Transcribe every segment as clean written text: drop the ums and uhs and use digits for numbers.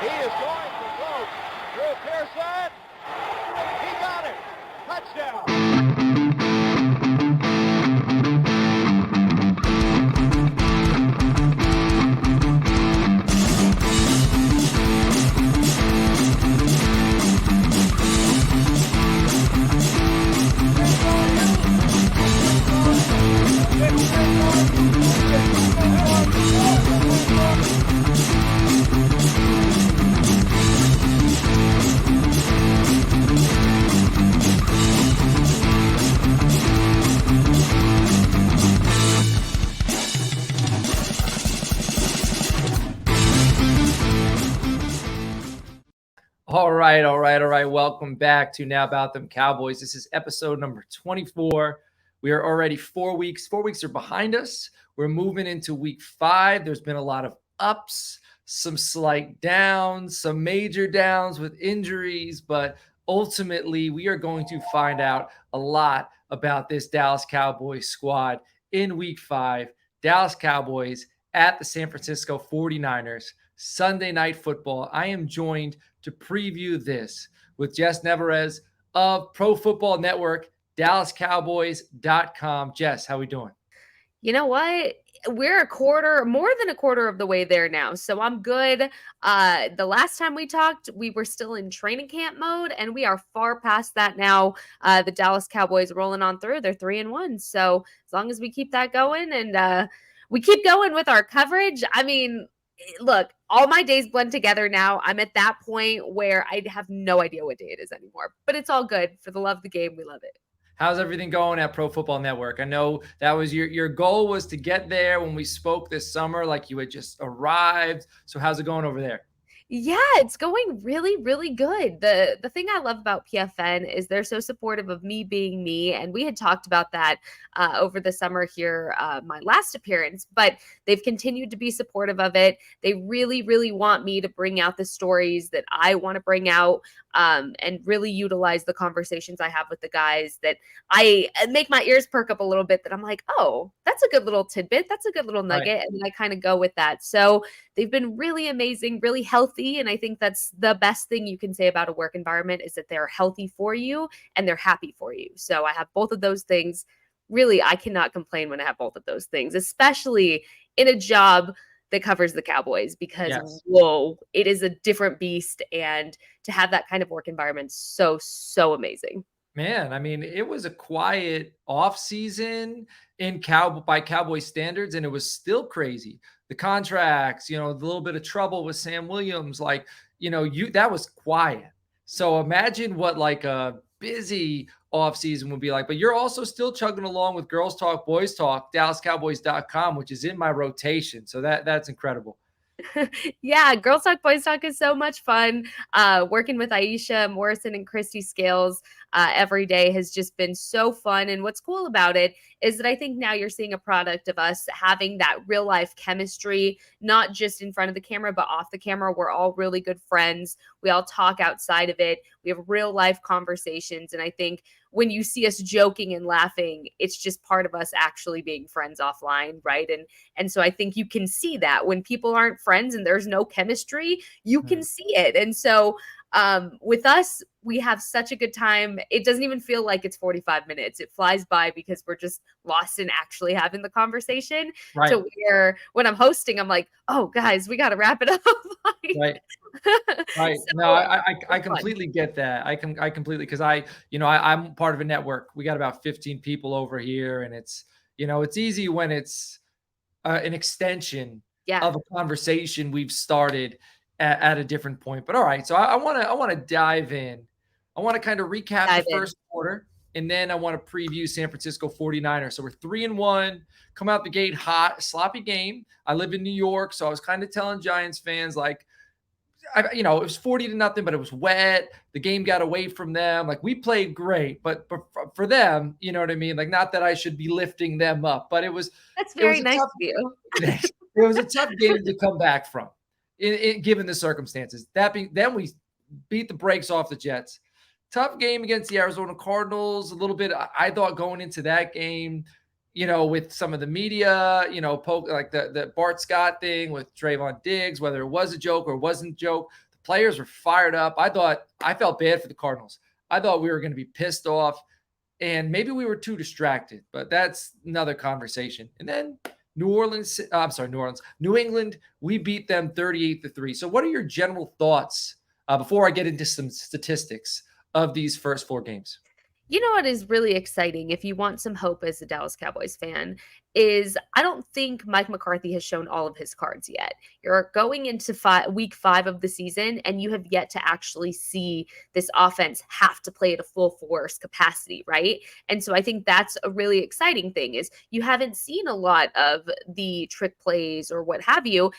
He is going to throw. Drew Pearson. He got it. Touchdown. All right. Welcome back to Now About Them Cowboys. This is episode number 24. We are already 4 weeks. 4 weeks are behind us. We're moving into week 5. There's been a lot of ups, some slight downs, some major downs with injuries, but ultimately we are going to find out a lot about this Dallas Cowboys squad in week 5. Dallas Cowboys at the San Francisco 49ers, Sunday Night Football. I am joined to preview this with Jess Nevarez of Pro Football Network, DallasCowboys.com. Jess, how we doing? You know what? We're more than a quarter of the way there now. So I'm good. The last time we talked, we were still in training camp mode, and we are far past that now. The Dallas Cowboys rolling on through. They're 3-1. So as long as we keep that going and we keep going with our coverage, I mean, look, all my days blend together now. I'm at that point where I have no idea what day it is anymore, but it's all good. For the love of the game, we love it. How's everything going at Pro Football Network? I know that was your goal was to get there when we spoke this summer, like you had just arrived. So how's it going over there? Yeah, it's going really, really good. The thing I love about PFN is they're so supportive of me being me, and we had talked about that over the summer here, my last appearance, but they've continued to be supportive of it. They really, really want me to bring out the stories that I want to bring out, and really utilize the conversations I have with the guys that I make my ears perk up a little bit, that I'm like, oh, that's a good little tidbit. That's a good little nugget. Right. And I kind of go with that. So they've been really amazing, really healthy. And I think that's the best thing you can say about a work environment is that they're healthy for you and they're happy for you. So I have both of those things. Really, I cannot complain when I have both of those things, especially in a job that covers the Cowboys, because whoa, it is a different beast. And to have that kind of work environment, so amazing. Man, I mean, it was a quiet off season by Cowboy standards, and it was still crazy. The contracts, a little bit of trouble with Sam Williams, that was quiet. So imagine what like a busy offseason would be like. But you're also still chugging along with Girls Talk, Boys Talk, DallasCowboys.com, which is in my rotation. So that's incredible. Yeah, Girls Talk, Boys Talk is so much fun. Working with Aisha Morrison and Christy Scales every day has just been so fun. And what's cool about it is that I think now you're seeing a product of us having that real life chemistry, not just in front of the camera, but off the camera. We're all really good friends. We all talk outside of it. We have real life conversations. And I think when you see us joking and laughing, it's just part of us actually being friends offline, right? And so I think you can see that when people aren't friends and there's no chemistry, you can see it. And so with us, we have such a good time. It doesn't even feel like it's 45 minutes. It flies by because we're just lost in actually having the conversation. Right. To where when I'm hosting, I'm like, oh, guys, we got to wrap it up. Right. Right. So, no, I completely get that. I completely, because I'm part of a network. We got about 15 people over here, and it's easy when it's an extension of a conversation we've started at a different point. But all right, so I want to dive in. I want to kind of recap the first quarter, and then I want to preview San Francisco 49ers. So we're 3-1, come out the gate hot, sloppy game. I live in New York, so I was kind of telling Giants fans, like, it was 40-0, but it was wet. The game got away from them. Like, we played great, but for them, you know what I mean? Like, not that I should be lifting them up, but that's very nice of you. It was a tough game to come back from, given the circumstances. Then we beat the brakes off the Jets. Tough game against the Arizona Cardinals. A little bit, I thought, going into that game, with some of the media, like the Bart Scott thing with Trayvon Diggs, whether it was a joke or wasn't a joke. The Players were fired up. I felt bad for the Cardinals. I thought we were going to be pissed off, and maybe we were too distracted, but that's another conversation. And then New England, we beat them 38-3. So what are your general thoughts before I get into some statistics of these first 4 games? You know what is really exciting if you want some hope as a Dallas Cowboys fan is I don't think Mike McCarthy has shown all of his cards yet. You're going into week 5 of the season and you have yet to actually see this offense have to play at a full force capacity, right? And so I think that's a really exciting thing is you haven't seen a lot of the trick plays or what have you.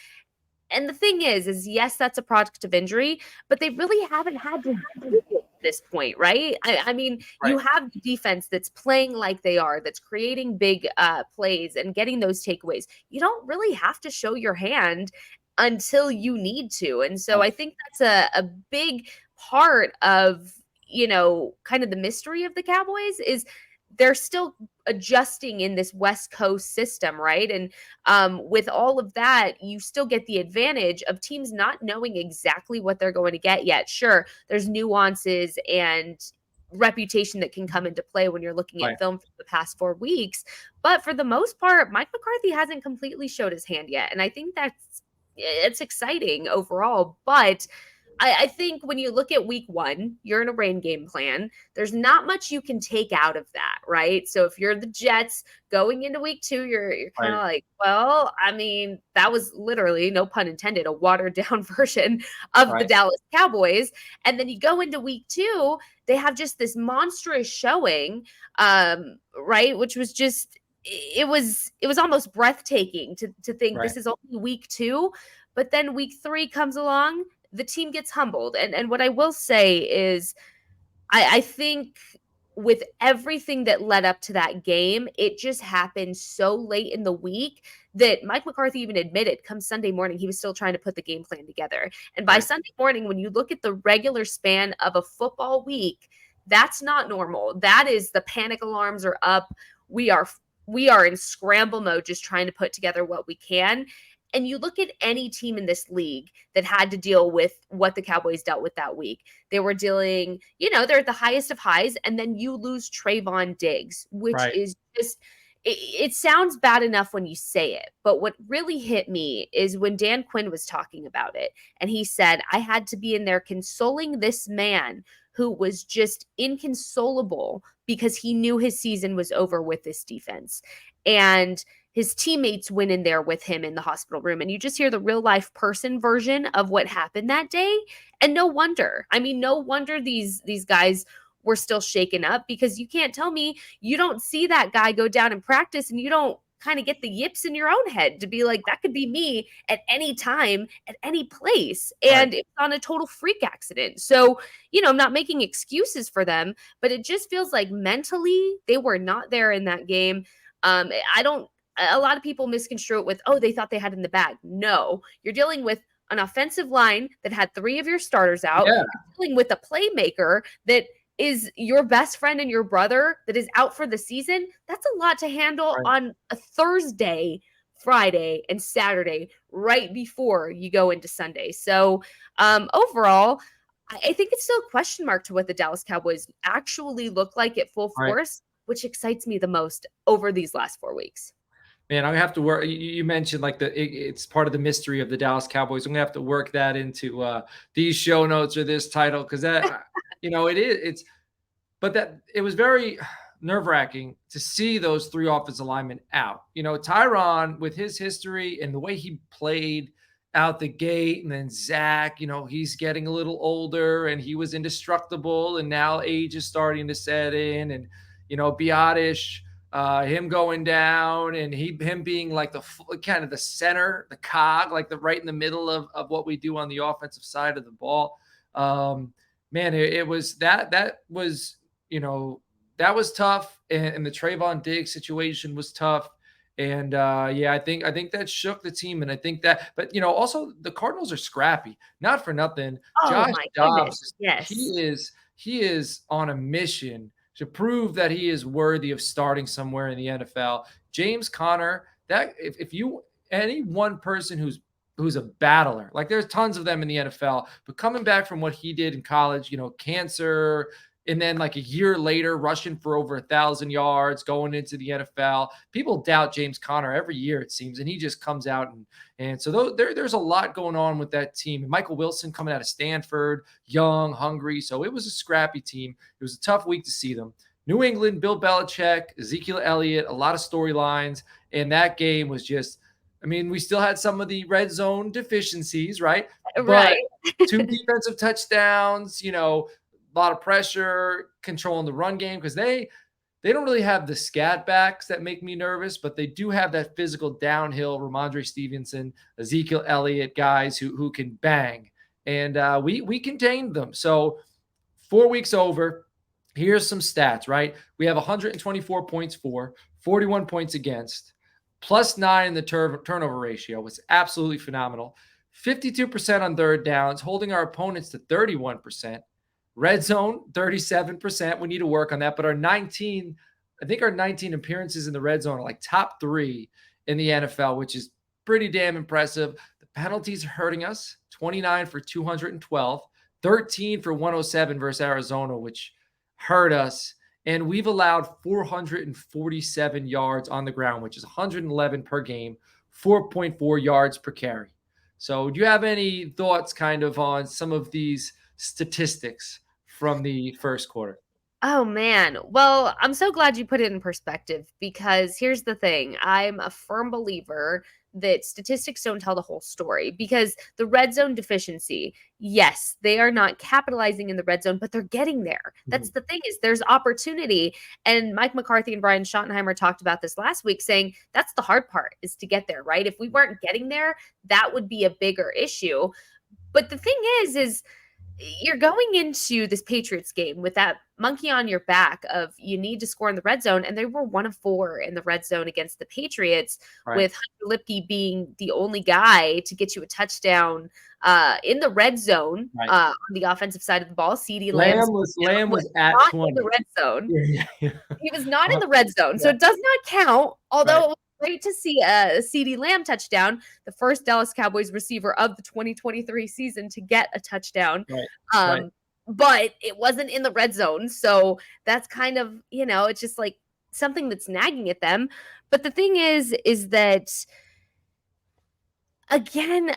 And the thing is yes, that's a product of injury, but they really haven't had to do it at this point, right? I mean, you Right. have the defense that's playing like they are, that's creating big plays and getting those takeaways. You don't really have to show your hand until you need to. And so Right. I think that's a big part of, kind of the mystery of the Cowboys is they're still adjusting in this West Coast system, right? And with all of that, you still get the advantage of teams not knowing exactly what they're going to get yet. Sure, there's nuances and reputation that can come into play when you're looking Right. at film for the past 4 weeks. But for the most part, Mike McCarthy hasn't completely showed his hand yet. And I think it's exciting overall. But I think when you look at week 1, you're in a rain game plan. There's not much you can take out of that, right? So if you're the Jets going into week 2, you're kind of Right. like, well, I mean, that was literally, no pun intended, a watered down version of the Right. Dallas Cowboys. And then you go into week 2, they have just this monstrous showing, right? Which was just it was almost breathtaking to think Right. this is only week 2, but then week 3 comes along, the team gets humbled. And what I will say is I think with everything that led up to that game, it just happened so late in the week that Mike McCarthy even admitted come Sunday morning, he was still trying to put the game plan together. And by Right. Sunday morning, when you look at the regular span of a football week, that's not normal. That is the panic alarms are up. We are we are in scramble mode, just trying to put together what we can. And you look at any team in this league that had to deal with what the Cowboys dealt with that week. They were dealing, they're at the highest of highs, and then you lose Trayvon Diggs, which Right. is just, it sounds bad enough when you say it. But what really hit me is when Dan Quinn was talking about it, and he said, I had to be in there consoling this man who was just inconsolable because he knew his season was over with this defense. And his teammates went in there with him in the hospital room, and you just hear the real life person version of what happened that day. And no wonder. I mean, no wonder these guys were still shaken up, because you can't tell me you don't see that guy go down in practice and you don't kind of get the yips in your own head to be like, that could be me at any time, at any place. Right. And it's on a total freak accident. So, I'm not making excuses for them, but it just feels like mentally they were not there in that game. I don't, a lot of people misconstrue it with, oh, they thought they had it in the bag. No, you're dealing with an offensive line that had 3 of your starters out. Yeah. You're dealing with a playmaker that is your best friend and your brother that is out for the season. That's a lot to handle Right. on a Thursday, Friday, and Saturday right before you go into Sunday. So overall, I think it's still a question mark to what the Dallas Cowboys actually look like at full Right. force, which excites me the most over these last 4 weeks. Man, I'm gonna have to work. You mentioned like it's part of the mystery of the Dallas Cowboys. I'm gonna have to work that into these show notes or this title, because it is. But that it was very nerve wracking to see those 3 offensive linemen out. Tyron, with his history and the way he played out the gate, and then Zach, he's getting a little older and he was indestructible, and now age is starting to set in, and Biotish, him going down, and him being like the kind of the center, the cog, like the right in the middle of what we do on the offensive side of the ball. Man, it was that was that was tough, and the Trayvon Diggs situation was tough. And yeah, I think that shook the team, and I think that, but also the Cardinals are scrappy. Not for nothing, Oh Josh my goodness. Dobbs, Yes. he is on a mission to prove that he is worthy of starting somewhere in the NFL. James Conner, that if you any one person who's who's a battler. Like there's tons of them in the NFL, but coming back from what he did in college, cancer, and then like a year later, rushing for over 1,000 yards, going into the NFL. People doubt James Conner every year, it seems, and he just comes out and so there's a lot going on with that team. And Michael Wilson coming out of Stanford, young, hungry. So it was a scrappy team. It was a tough week to see them. New England, Bill Belichick, Ezekiel Elliott, a lot of storylines. And that game was just, I mean, we still had some of the red zone deficiencies, right? Right. But 2 defensive touchdowns, a lot of pressure, controlling the run game because they don't really have the scat backs that make me nervous, but they do have that physical downhill Ramondre Stevenson, Ezekiel Elliott guys who can bang. And we contained them. So 4 weeks over, here's some stats, right? We have 124 points for, 41 points against, +9 in the turnover ratio was absolutely phenomenal. 52% on third downs, holding our opponents to 31%. Red zone, 37%. We need to work on that. But our 19 appearances in the red zone are like top 3 in the NFL, which is pretty damn impressive. The penalties are hurting us. 29 for 212, 13 for 107 versus Arizona, which hurt us. And we've allowed 447 yards on the ground, which is 111 per game, 4.4 yards per carry. So do you have any thoughts kind of on some of these statistics from the first quarter? Oh man. Well, I'm so glad you put it in perspective because here's the thing. I'm a firm believer that statistics don't tell the whole story because the red zone deficiency, yes, they are not capitalizing in the red zone, but they're getting there. That's the thing is there's opportunity. And Mike McCarthy and Brian Schottenheimer talked about this last week saying that's the hard part is to get there, right? If we weren't getting there, that would be a bigger issue. But the thing is you're going into this Patriots game with that monkey on your back of you need to score in the red zone. And they were 1 of 4 in the red zone against the Patriots, Right. with Hunter Lipke being the only guy to get you a touchdown in the red zone on the offensive side of the ball. CeeDee Lamb was at not 20. in the red zone. Yeah. He was not in the red zone. So it does not count, although it was great to see a CeeDee Lamb touchdown, the first Dallas Cowboys receiver of the 2023 season to get a touchdown. But it wasn't in the red zone. So that's kind of, it's just like something that's nagging at them. But the thing is that, again,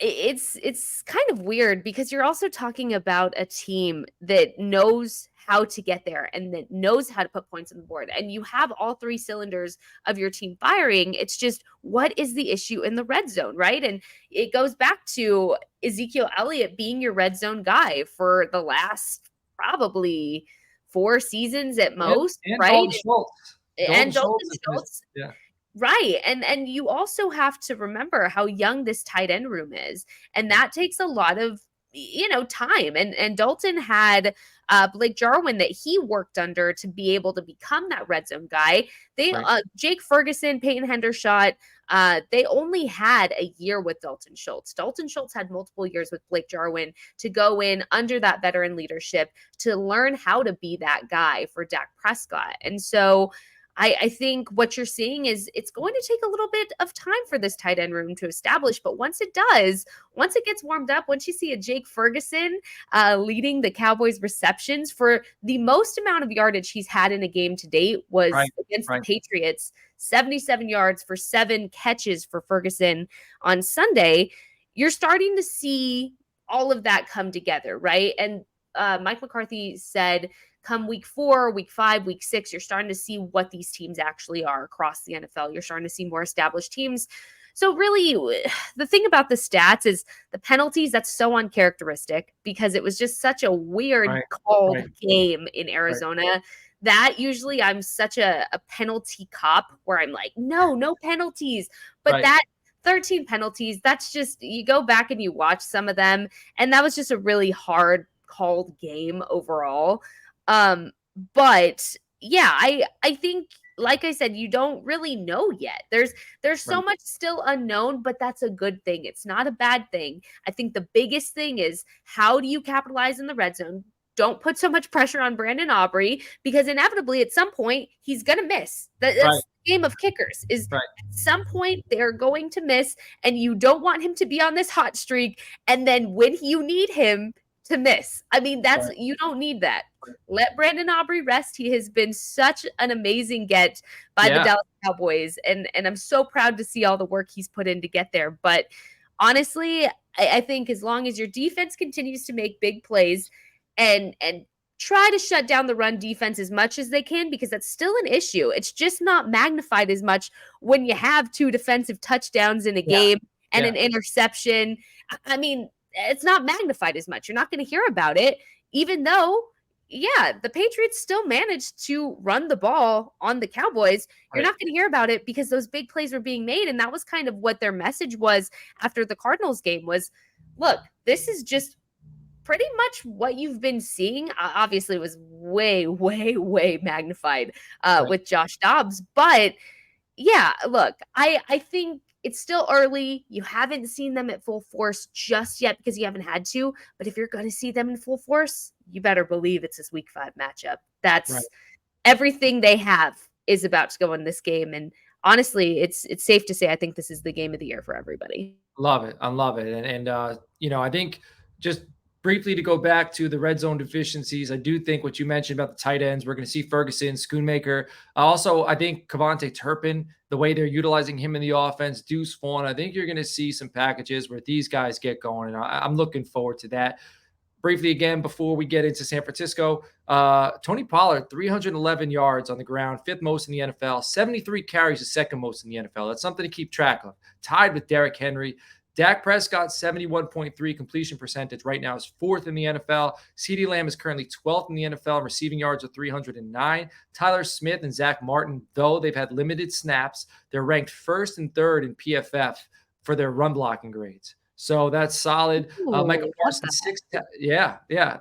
it's kind of weird because you're also talking about a team that knows how to get there and that knows how to put points on the board. And you have all 3 cylinders of your team firing. It's just, what is the issue in the red zone, right? And it goes back to Ezekiel Elliott being your red zone guy for the last probably 4 seasons at most, and right? Dalton Schultz. And Dalton Schultz. Yeah. Right. And you also have to remember how young this tight end room is. And that takes a lot of, time. And Dalton had Blake Jarwin that he worked under to be able to become that red zone guy. Jake Ferguson, Peyton Hendershot, they only had a year with Dalton Schultz. Dalton Schultz had multiple years with Blake Jarwin to go in under that veteran leadership to learn how to be that guy for Dak Prescott. And so I think what you're seeing is it's going to take a little bit of time for this tight end room to establish. But once it does, once it gets warmed up, once you see a Jake Ferguson leading the Cowboys receptions for the most amount of yardage he's had in a game to date was against the Patriots, 77 yards for 7 catches for Ferguson on Sunday, you're starting to see all of that come together, right? And Mike McCarthy said, come week 4, week 5, week 6, you're starting to see what these teams actually are across the NFL. You're starting to see more established teams. So really, the thing about the stats is the penalties, that's so uncharacteristic because it was just such a weird called game in Arizona. That usually I'm such a penalty cop where I'm like, no penalties. But that 13 penalties, that's just, you go back and you watch some of them. And that was just a really hard called game overall. But yeah, I think, like I said, you don't really know yet. There's so much still unknown, but that's a good thing. It's not a bad thing. I think the biggest thing is, how do you capitalize in the red zone? don't put so much pressure on Brandon Aubrey, because inevitably at some point he's going to miss. That's Right. the game of kickers, is Right. at some point they're going to miss, and you don't want him to be on this hot streak. And then when you need him to miss, I mean, Right. you don't need that. Let Brandon Aubrey rest. He has been such an amazing get by the Dallas Cowboys. And I'm so proud to see all the work he's put in to get there. But honestly, I think as long as your defense continues to make big plays and try to shut down the run defense as much as they can, because that's still an issue. It's just not magnified as much when you have 2 defensive touchdowns in a game and an interception. I mean, it's not magnified as much. You're not going to hear about it, even though, the Patriots still managed to run the ball on the Cowboys. You're not going to hear about it because those big plays were being made. And that was kind of what their message was after the Cardinals game was, look, this is just pretty much what you've been seeing. Obviously, it was way, way, way magnified with Josh Dobbs. But look, I think it's still early. You haven't seen them at full force just yet because you haven't had to. But if you're going to see them in full force, you better believe it's this week 5 matchup. That's everything they have is about to go in this game. And honestly, it's safe to say I think this is the game of the year for everybody. Love it. I love it. And I think just briefly to go back to the red zone deficiencies, I do think what you mentioned about the tight ends, we're going to see Ferguson, Schoonmaker. Also, I think Cavante Turpin, the way they're utilizing him in the offense, Deuce Vaughn, I think you're going to see some packages where these guys get going. And I'm looking forward to that. Briefly again, before we get into San Francisco, Tony Pollard, 311 yards on the ground, 5th most in the NFL, 73 carries, the 2nd most in the NFL. That's something to keep track of. Tied with Derrick Henry. Dak Prescott, 71.3 completion percentage right now is 4th in the NFL. CeeDee Lamb is currently 12th in the NFL, receiving yards of 309. Tyler Smith and Zach Martin, though they've had limited snaps, they're ranked 1st and 3rd in PFF for their run blocking grades. So that's solid. Michael Parsons,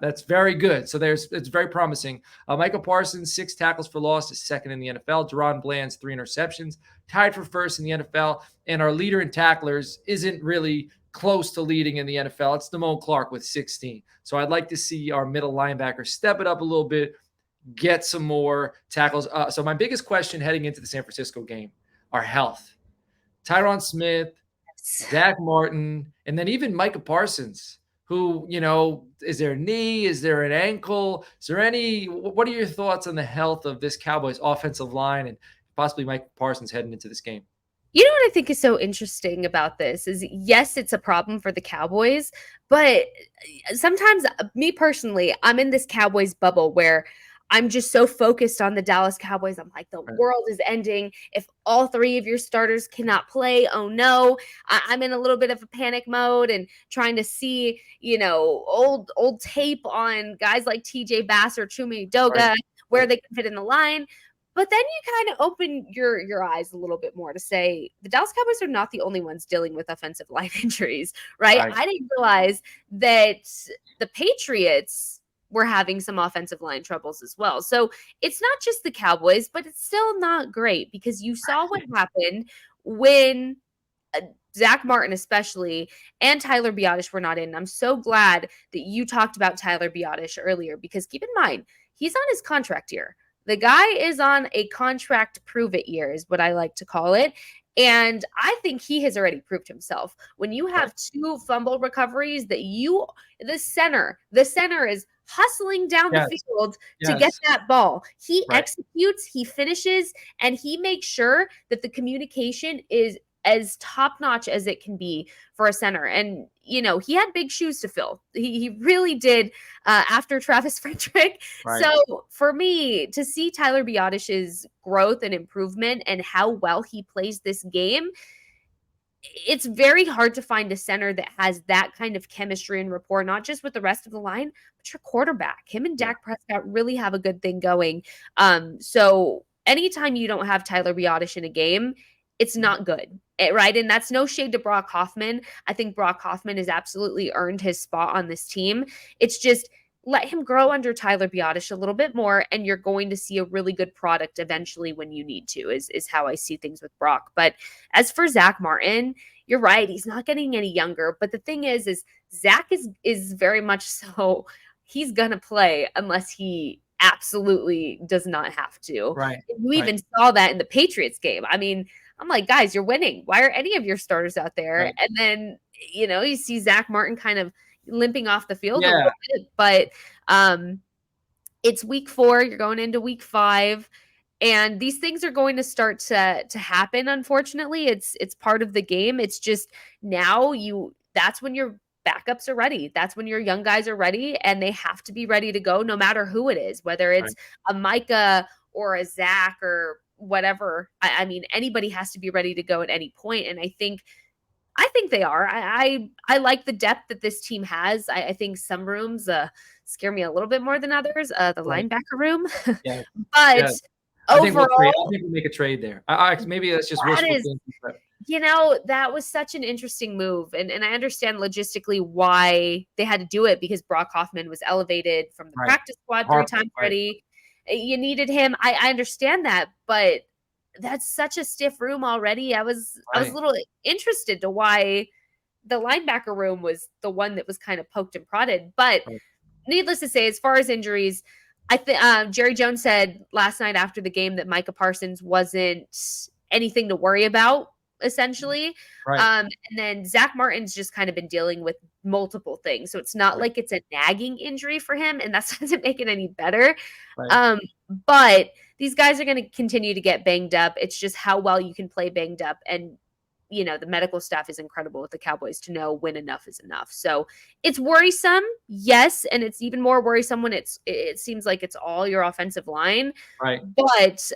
that's very good. So it's very promising. Michael Parsons, 6 tackles for loss, is 2nd in the NFL. Deron Bland's 3 interceptions, tied for 1st in the NFL. And our leader in tacklers isn't really close to leading in the NFL. It's Damone Clark with 16. So I'd like to see our middle linebacker step it up a little bit, get some more tackles. So my biggest question heading into the San Francisco game, our health. Tyron Smith, Zach Martin, and then even Micah Parsons, who, is there a knee? Is there an ankle? What are your thoughts on the health of this Cowboys offensive line and possibly Micah Parsons heading into this game? You know what I think is so interesting about this is, yes, it's a problem for the Cowboys, but sometimes, me personally, I'm in this Cowboys bubble where I'm just so focused on the Dallas Cowboys. I'm like, the world is ending. If all 3 of your starters cannot play, oh no. I'm in a little bit of a panic mode and trying to see, old tape on guys like TJ Bass or Chuma Edoga, where they can fit in the line. But then you kind of open your eyes a little bit more to say the Dallas Cowboys are not the only ones dealing with offensive line injuries, right? I didn't realize that the Patriots were having some offensive line troubles as well. So it's not just the Cowboys, but it's still not great because you saw what happened when Zach Martin especially and Tyler Biadasz were not in. I'm so glad that you talked about Tyler Biadasz earlier, because keep in mind, he's on his contract year. The guy is on a contract prove it year is what I like to call it. And I think he has already proved himself. When you have 2 fumble recoveries that the center is hustling down the field to get that ball. He executes, he finishes, and he makes sure that the communication is as top-notch as it can be for a center. And, he had big shoes to fill. He really did after Travis Frederick. So for me, to see Tyler Biadasz's growth and improvement and how well he plays this game, it's very hard to find a center that has that kind of chemistry and rapport, not just with the rest of the line, but your quarterback. Him and Dak Prescott really have a good thing going. So anytime you don't have Tyler Biadasz in a game, it's not good, right? And that's no shade to Brock Hoffman. I think Brock Hoffman has absolutely earned his spot on this team. It's just, let him grow under Tyler Biadasz a little bit more, and you're going to see a really good product eventually when you need to, is how I see things with Brock. But as for Zach Martin, you're right. He's not getting any younger. But the thing is Zach is very much so, he's going to play unless he absolutely does not have to. Right. You even saw that in the Patriots game. I mean, I'm like, guys, you're winning. Why are any of your starters out there? Right. And then, you see Zach Martin kind of limping off the field a Yeah. little bit, but it's week 4. You're going into week 5. And these things are going to start to happen. Unfortunately, it's part of the game. It's just now that's when your backups are ready. That's when your young guys are ready, and they have to be ready to go no matter who it is, whether it's a Micah or a Zach or whatever. I mean, anybody has to be ready to go at any point. And I think they are. I like the depth that this team has. I think some rooms scare me a little bit more than others. The linebacker room, Yeah. but. Yeah. I think we'll make a trade there. Maybe that's just wishful thinking. That was such an interesting move. And I understand logistically why they had to do it, because Brock Hoffman was elevated from the practice squad 3 times already. You needed him. I understand that, but that's such a stiff room already. I was a little interested to why the linebacker room was the one that was kind of poked and prodded. But needless to say, as far as injuries, I think Jerry Jones said last night after the game that Micah Parsons wasn't anything to worry about, essentially. And then Zach Martin's just kind of been dealing with multiple things. So it's not like it's a nagging injury for him, and that doesn't make it any better. But these guys are going to continue to get banged up. It's just how well you can play banged up. And the medical staff is incredible with the Cowboys to know when enough is enough. So it's worrisome, yes, and it's even more worrisome when it seems like it's all your offensive line. But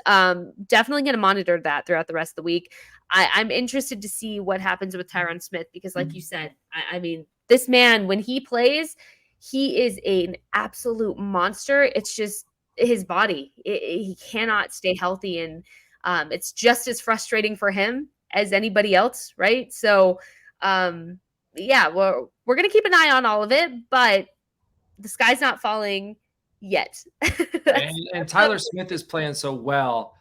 definitely going to monitor that throughout the rest of the week. I'm interested to see what happens with Tyron Smith, because like you said, I mean, this man, when he plays, he is an absolute monster. It's just his body. He cannot stay healthy, and it's just as frustrating for him as anybody else, right? So, we're going to keep an eye on all of it, but the sky's not falling yet. and Tyler Smith is playing so well.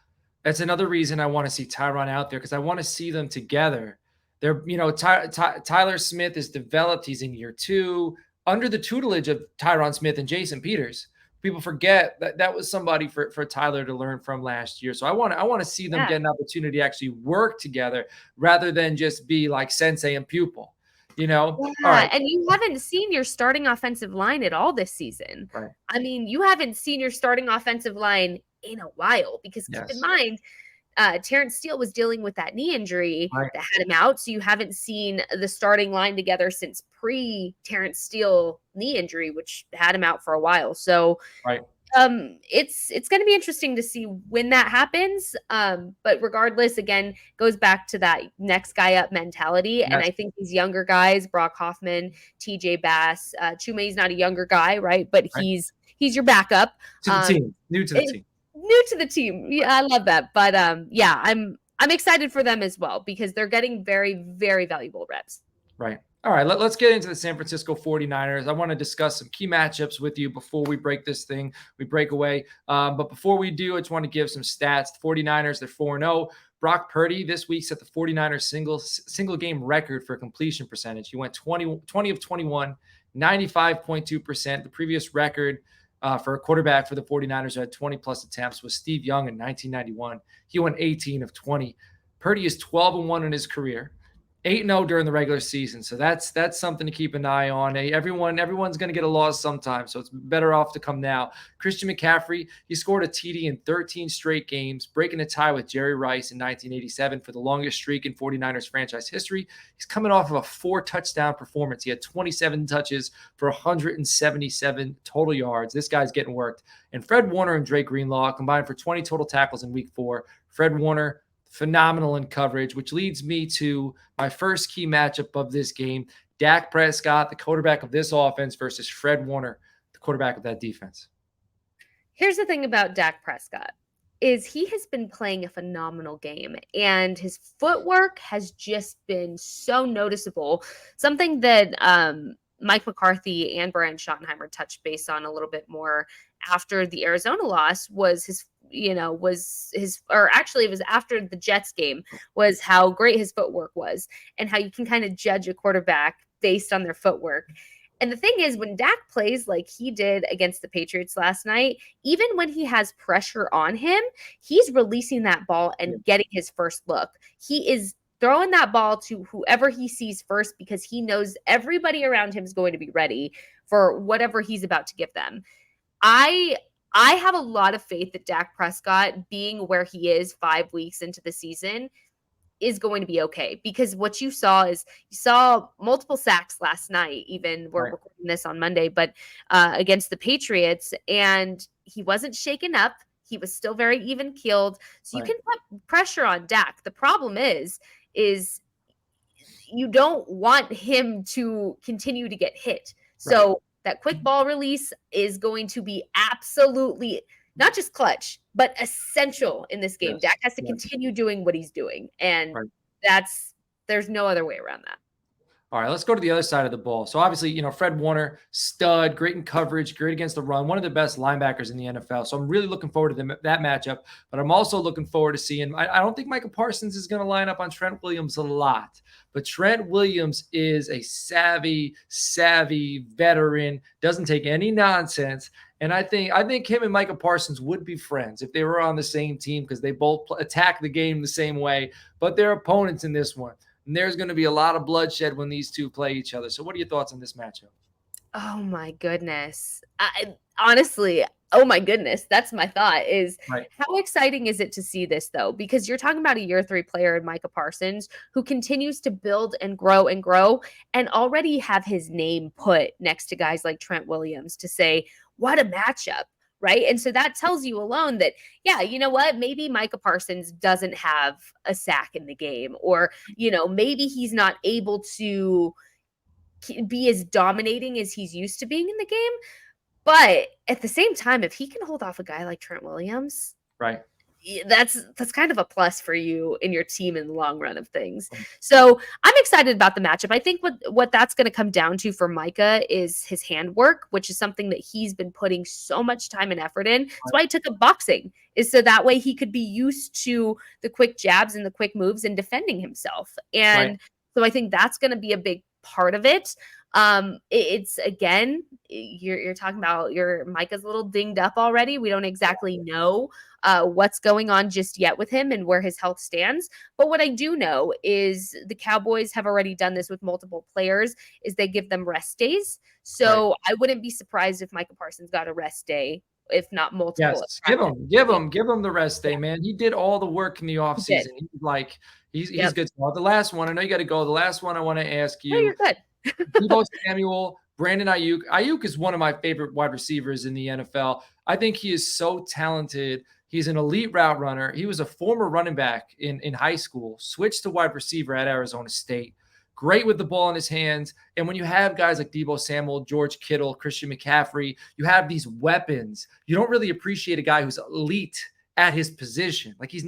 That's another reason I want to see Tyron out there, because I want to see them together. They're, Tyler Smith is developed. He's in year 2 under the tutelage of Tyron Smith and Jason Peters. People forget that was somebody for Tyler to learn from last year. So I want to see them get an opportunity to actually work together rather than just be like sensei and pupil, All right. And you haven't seen your starting offensive line at all this season. I mean, you haven't seen your starting offensive line in a while, because keep in mind, Terrence Steele was dealing with that knee injury that had him out. So you haven't seen the starting line together since pre-Terrence Steele knee injury, which had him out for a while. So it's going to be interesting to see when that happens. But regardless, again, goes back to that next guy up mentality. And I think these younger guys, Brock Hoffman, TJ Bass, Chumei's not a younger guy, right? But he's your backup. To the team. New to the team. New to the team. Yeah, I love that. But I'm excited for them as well, because they're getting very, very valuable reps. Right. All right, let's get into the San Francisco 49ers. I want to discuss some key matchups with you before we break this thing. We break away. But before we do, I just want to give some stats. The 49ers, they're 4-0. Brock Purdy this week set the 49ers single game record for completion percentage. He went 20 of 21, 95.2%. The previous record for a quarterback for the 49ers who had 20-plus attempts was Steve Young in 1991. He went 18 of 20. Purdy is 12-1 in his career, 8-0 during the regular season. So that's something to keep an eye on. Everyone's going to get a loss sometime, so it's better off to come now. Christian McCaffrey, he scored a TD in 13 straight games, breaking a tie with Jerry Rice in 1987 for the longest streak in 49ers franchise history. He's coming off of a 4-touchdown performance. He had 27 touches for 177 total yards. This guy's getting worked. And Fred Warner and Drake Greenlaw combined for 20 total tackles in week 4. Fred Warner, phenomenal in coverage, which leads me to my first key matchup of this game. Dak Prescott, the quarterback of this offense, versus Fred Warner, the quarterback of that defense. Here's the thing about Dak Prescott is he has been playing a phenomenal game, and his footwork has just been so noticeable. Something that Mike McCarthy and Brian Schottenheimer touched base on a little bit more after the Arizona loss was it was after the Jets game, was how great his footwork was and how you can kind of judge a quarterback based on their footwork. And the thing is, when Dak plays like he did against the Patriots last night, even when he has pressure on him, he's releasing that ball and getting his first look. He is throwing that ball to whoever he sees first because he knows everybody around him is going to be ready for whatever he's about to give them. I have a lot of faith that Dak Prescott, being where he is 5 weeks into the season, is going to be okay, because what you saw is you saw multiple sacks last night. Even we're recording this on Monday, but against the Patriots, and he wasn't shaken up. He was still very even keeled. So you can put pressure on Dak. The problem is you don't want him to continue to get hit. So that quick ball release is going to be absolutely not just clutch, but essential in this game. Dak has to continue doing what he's doing. And there's no other way around that. All right, let's go to the other side of the ball. So obviously, Fred Warner, stud, great in coverage, great against the run, one of the best linebackers in the NFL. So I'm really looking forward to that matchup. But I'm also looking forward to seeing, I don't think Micah Parsons is going to line up on Trent Williams a lot. But Trent Williams is a savvy veteran, doesn't take any nonsense. And I think him and Micah Parsons would be friends if they were on the same team, because they both attack the game the same way. But they're opponents in this one. And there's going to be a lot of bloodshed when these two play each other. So what are your thoughts on this matchup? Oh, my goodness. Honestly, oh, my goodness. That's my thought is how exciting is it to see this, though? Because you're talking about a year 3 player in Micah Parsons who continues to build and grow and already have his name put next to guys like Trent Williams to say, what a matchup. Right. And so that tells you alone that, yeah, you know what, maybe Micah Parsons doesn't have a sack in the game, or, maybe he's not able to be as dominating as he's used to being in the game. But at the same time, if he can hold off a guy like Trent Williams, that's kind of a plus for you and your team in the long run of things. So I'm excited about the matchup. I think what that's going to come down to for Micah is his handwork, which is something that he's been putting so much time and effort in. That's why he took up boxing, is so that way he could be used to the quick jabs and the quick moves and defending himself. And so I think that's going to be a big part of it. It's again, you're talking about Micah's a little dinged up already. We don't exactly know what's going on just yet with him and where his health stands. But what I do know is the Cowboys have already done this with multiple players, is they give them rest days. So I wouldn't be surprised if Micah Parsons got a rest day, if not multiple. Yes, give him the rest day, man. He did all the work in the offseason. He's good. So the last one, I know you got to go. The last one I want to ask you. No, you're good. Deebo Samuel, Brandon Ayuk. Ayuk is one of my favorite wide receivers in the NFL. I think he is so talented. He's an elite route runner. He was a former running back in high school, switched to wide receiver at Arizona State. Great with the ball in his hands. And when you have guys like Deebo Samuel, George Kittle, Christian McCaffrey, you have these weapons. You don't really appreciate a guy who's elite at his position. Like he's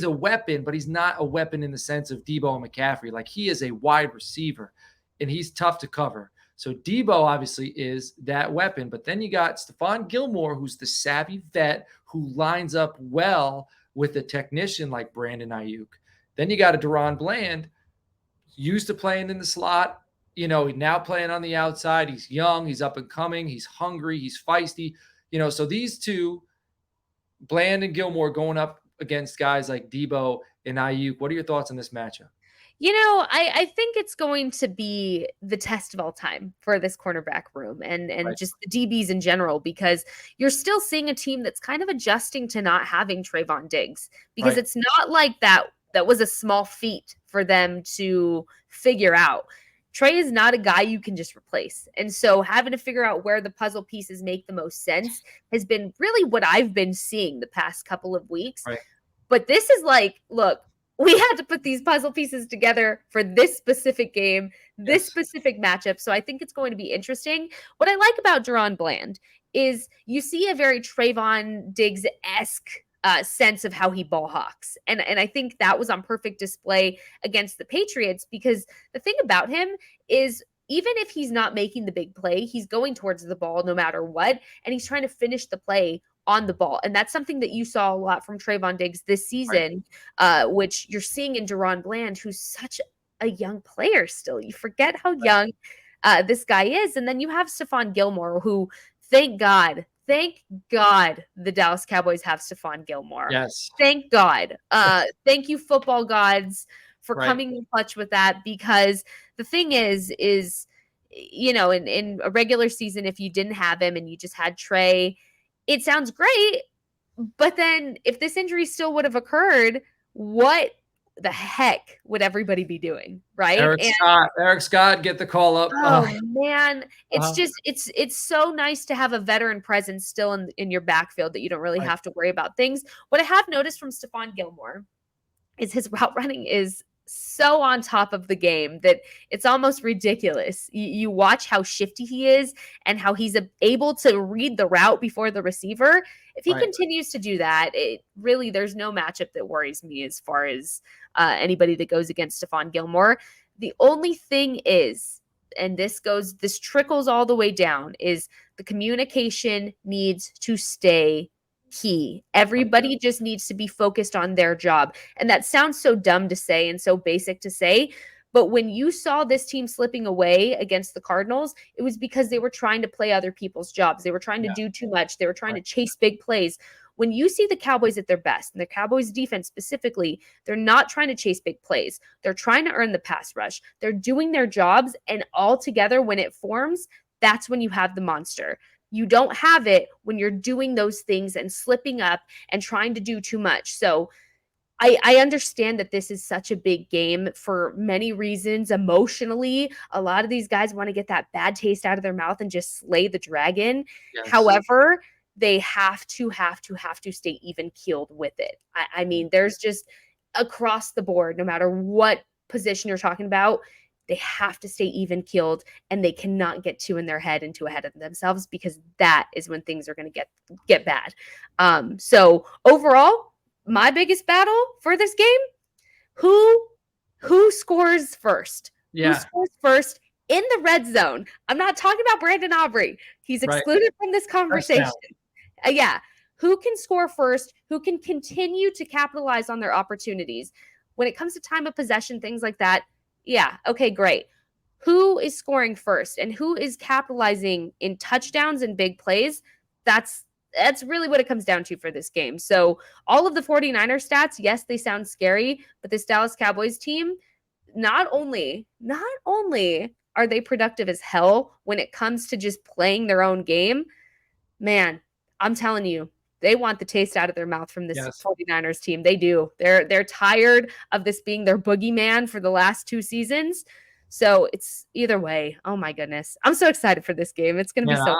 a weapon, but he's not a weapon in the sense of Deebo and McCaffrey. Like he is a wide receiver, and he's tough to cover. So Deebo obviously is that weapon. But then you got Stephon Gilmore, who's the savvy vet who lines up well with a technician like Brandon Ayuk. Then you got a Deron Bland, used to playing in the slot, now playing on the outside. He's young, he's up and coming, he's hungry, he's feisty. So these two, Bland and Gilmore, going up against guys like Deebo and Ayuk. What are your thoughts on this matchup? I think it's going to be the test of all time for this cornerback room and just the DBs in general, because you're still seeing a team that's kind of adjusting to not having Trayvon Diggs, because it's not like that was a small feat for them to figure out. Trey is not a guy you can just replace. And so having to figure out where the puzzle pieces make the most sense has been really what I've been seeing the past couple of weeks. But this is like, look, we had to put these puzzle pieces together for this specific game, this specific matchup. So I think it's going to be interesting. What I like about Deron Bland is you see a very Trayvon Diggs-esque sense of how he ball hawks. And I think that was on perfect display against the Patriots, because the thing about him is even if he's not making the big play, he's going towards the ball no matter what. And he's trying to finish the play on the ball. And that's something that you saw a lot from Trayvon Diggs this season, which you're seeing in Deron Bland, who's such a young player still. You forget how young this guy is. And then you have Stephon Gilmore, who, thank God the Dallas Cowboys have Stephon Gilmore. Yes. Thank God. Thank you, football gods, for Right. coming in clutch with that, because the thing is, you know, in a regular season, if you didn't have him and you just had Trey, it sounds great. But then if this injury still would have occurred, what the heck would everybody be doing, right? Eric Scott, get the call up. Oh man, it's just it's so nice to have a veteran presence still in your backfield that you don't really have to worry about things. What I have noticed from Stephon Gilmore is his route running is so on top of the game that it's almost ridiculous. You watch how shifty he is and how he's able to read the route before the receiver. If he continues to do that, it really, there's no matchup that worries me as far as anybody that goes against Stephon Gilmore. The only thing is, and this trickles all the way down, is the communication needs to stay key. Everybody just needs to be focused on their job. And that sounds so dumb to say and so basic to say, but when you saw this team slipping away against the Cardinals, it was because they were trying to play other people's jobs. They were trying to do too much. They were trying to chase big plays. When you see the Cowboys at their best, and the Cowboys defense specifically, they're not trying to chase big plays. They're trying to earn the pass rush. They're doing their jobs, and all together, when it forms, that's when you have the monster. You don't have it when you're doing those things and slipping up and trying to do too much. So I understand that this is such a big game for many reasons. Emotionally, a lot of these guys want to get that bad taste out of their mouth and just slay the dragon. Yes. However, they have to stay even keeled with it. I mean, there's just across the board, no matter what position you're talking about, they have to stay even keeled, and they cannot get too in their head and too ahead of themselves, because that is when things are going to get bad. So overall, my biggest battle for this game, who scores first? Yeah. Who scores first in the red zone? I'm not talking about Brandon Aubrey. He's excluded from this conversation. Yeah. Who can score first? Who can continue to capitalize on their opportunities? When it comes to time of possession, things like that, yeah, okay, great. Who is scoring first and who is capitalizing in touchdowns and big plays? That's really what it comes down to for this game. So all of the 49er stats, yes, they sound scary, but this Dallas Cowboys team, not only are they productive as hell when it comes to just playing their own game, man, I'm telling you, they want the taste out of their mouth from this 49ers team. They do. They're tired of this being their boogeyman for the last 2 seasons. So it's either way. Oh my goodness. I'm so excited for this game. It's going to be so.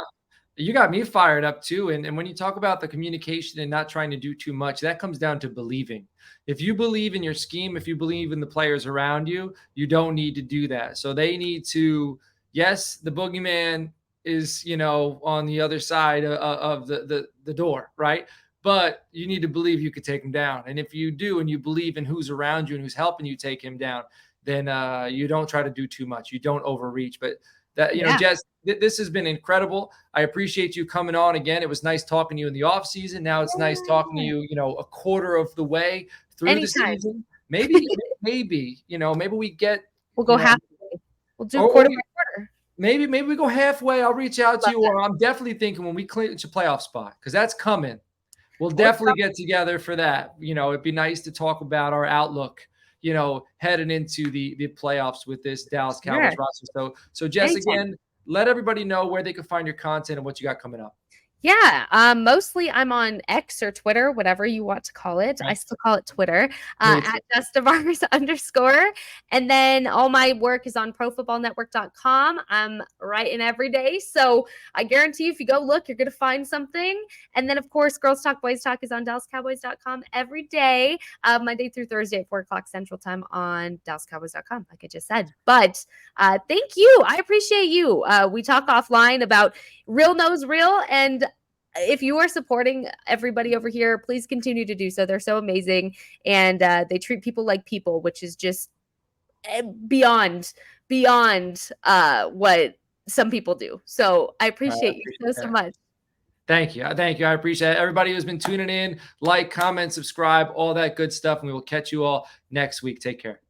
You got me fired up too. And when you talk about the communication and not trying to do too much, that comes down to believing. If you believe in your scheme, if you believe in the players around you, you don't need to do that. So they need to, yes, the boogeyman is, you know, on the other side of the door, right? But you need to believe you could take him down. And if you do, and you believe in who's around you and who's helping you take him down, then you don't try to do too much. You don't overreach. But that, you know, Jess, this has been incredible. I appreciate you coming on again. It was nice talking to you in the off season. Now it's nice talking to you, you know, a quarter of the way through the season. Maybe, you know, maybe we'll go halfway. We'll do quarter by quarter. Maybe we go halfway. I'll reach out to you, or I'm definitely thinking when we clinch a playoff spot, because that's coming. We'll definitely get together for that. You know, it'd be nice to talk about our outlook, you know, heading into the playoffs with this Dallas Cowboys roster. So Jess, again, let everybody know where they can find your content and what you got coming up. Yeah, mostly I'm on X or Twitter, whatever you want to call it. I still call it Twitter, at Jess Nevarez _. And then all my work is on ProFootballNetwork.com. I'm writing every day. So I guarantee you, if you go look, you're going to find something. And then, of course, Girls Talk, Boys Talk is on DallasCowboys.com every day, Monday through Thursday at 4 o'clock Central Time on DallasCowboys.com, like I just said. But thank you. I appreciate you. We talk offline about Real Knows Real, and if you are supporting everybody over here, please continue to do so. They're so amazing, and they treat people like people, which is just beyond what some people do. So I appreciate you so much. Thank you. I appreciate it. Everybody who's been tuning in, like, comment, subscribe, all that good stuff, and we will catch you all next week. Take care.